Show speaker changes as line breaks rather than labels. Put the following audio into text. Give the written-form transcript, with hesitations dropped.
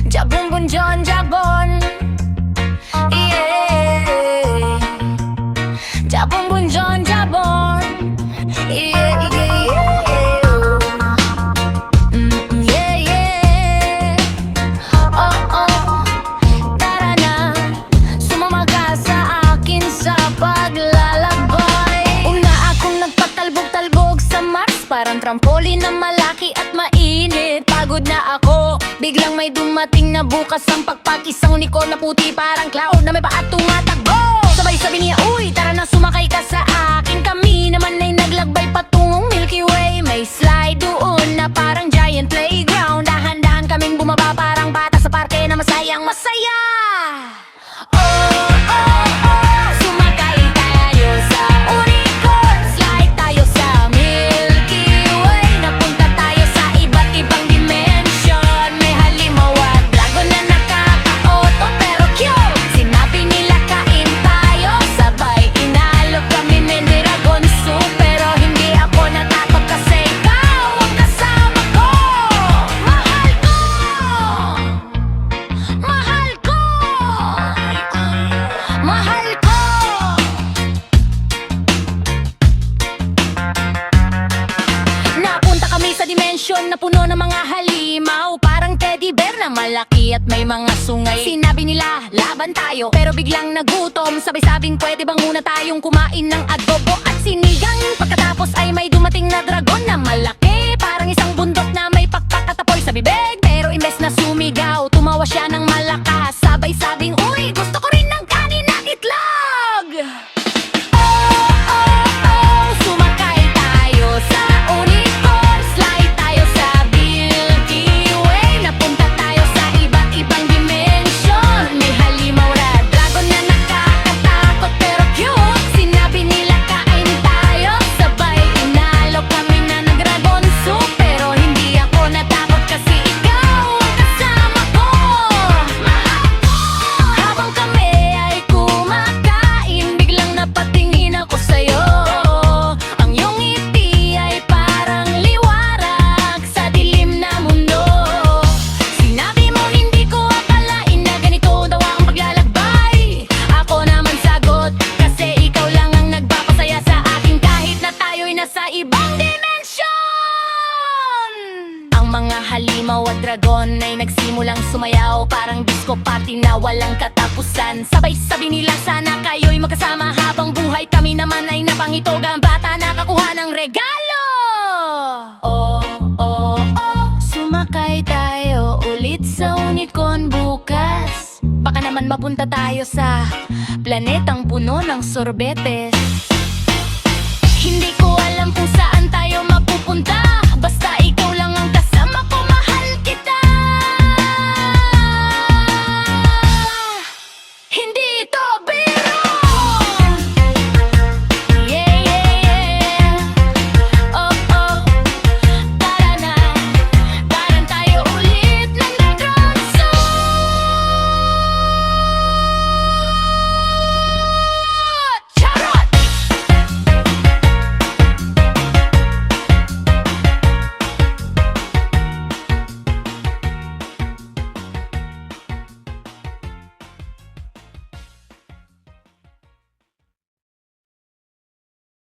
Jabon bun John Jabon, yeah. Jabon bun John Jabon, yeah, yeah, yeah. Yeah, yeah. Oh, oh. Tara na, sumama ka sa akin sa paglalakbay. Una akong nagpatalbog-talbog sa Mars, parang trampoline na malaki at mainit. Pagod na ako, biglang may dumating na bukas ang pagpakisang niko na puti parang cloud na may paa tumatakbo. Sabay-sabi niya, uy, tara na sumakay ka sa akin. Kami naman ay naglagbay patungong Milky Way. May slide doon na parang giant playground. Dahan-dahan kaming bumaba parang bata sa parke na masayang masaya. Oh, oh, oh, sumakay tayo sa unicorn. Slide tayo sa Milky Way. Napunta tayo sa iba't ibang dimension. May halimaw at dragon na nakakaoto pero cute. Sinabi nila kain tayo, sabay inalok kami ng dragon soup. Pero hindi ako natakot kasi ikaw ang kasama ko. Mahal ko, mahal ko, mahal ko. Napunta kami sa dimension na puno ng mga halimaw. Parang teddy bear na malaki at may mga sungay. Sinabi nila, laban tayo, pero biglang nagutom. Sabay-sabing pwede bang muna tayong kumain ng adobo at sinigang. Pagkatapos ay may dumating na dragon na malaki, parang isang bundok na may pakpakatapoy sa bibig. Pero imbes na sumigaw, tumawa siya ng malakas. Sabay-sabing, uy, gusto ko rin ng kanin at itlog. Oh, oh, oh, sumakay tayo sa unicorn. Slide tayo sa Milky Way. Napunta tayo sa iba't ibang dimension. May halimaw na dragon na nakakatakot pero cute. Sinabi nila kain tayo, sabay inalok kami na ng dragon soup. Pero hindi ako natakot kasi ikaw ang kasama ko. Mahal ko. Habang kami ay kumakain, biglang napatingin ako sa'yo. Ang iyong ngiti ay parang liwanag sa dilim na mundo. Sinabi mo hindi ko akalain na ganito daw ang paglalakbay. Ako naman sagot, kasi ikaw lang ang nagpapasaya sa akin kahit na tayo'y nasa ibang dimensyon. Ang mga halimaw at dragon ay nagsimulang sumayaw, parang disco party na walang katapusan. Sabay-sabi nila sana kayo'y magkasama habang buhay. Kami naman ay napangitog, ang bata nakakuha ng regalo. Oh, oh, oh, sumakay tayo ulit sa unicorn bukas. Baka naman mapunta tayo sa planetang puno ng sorbetes. Hindi ko alam kung saan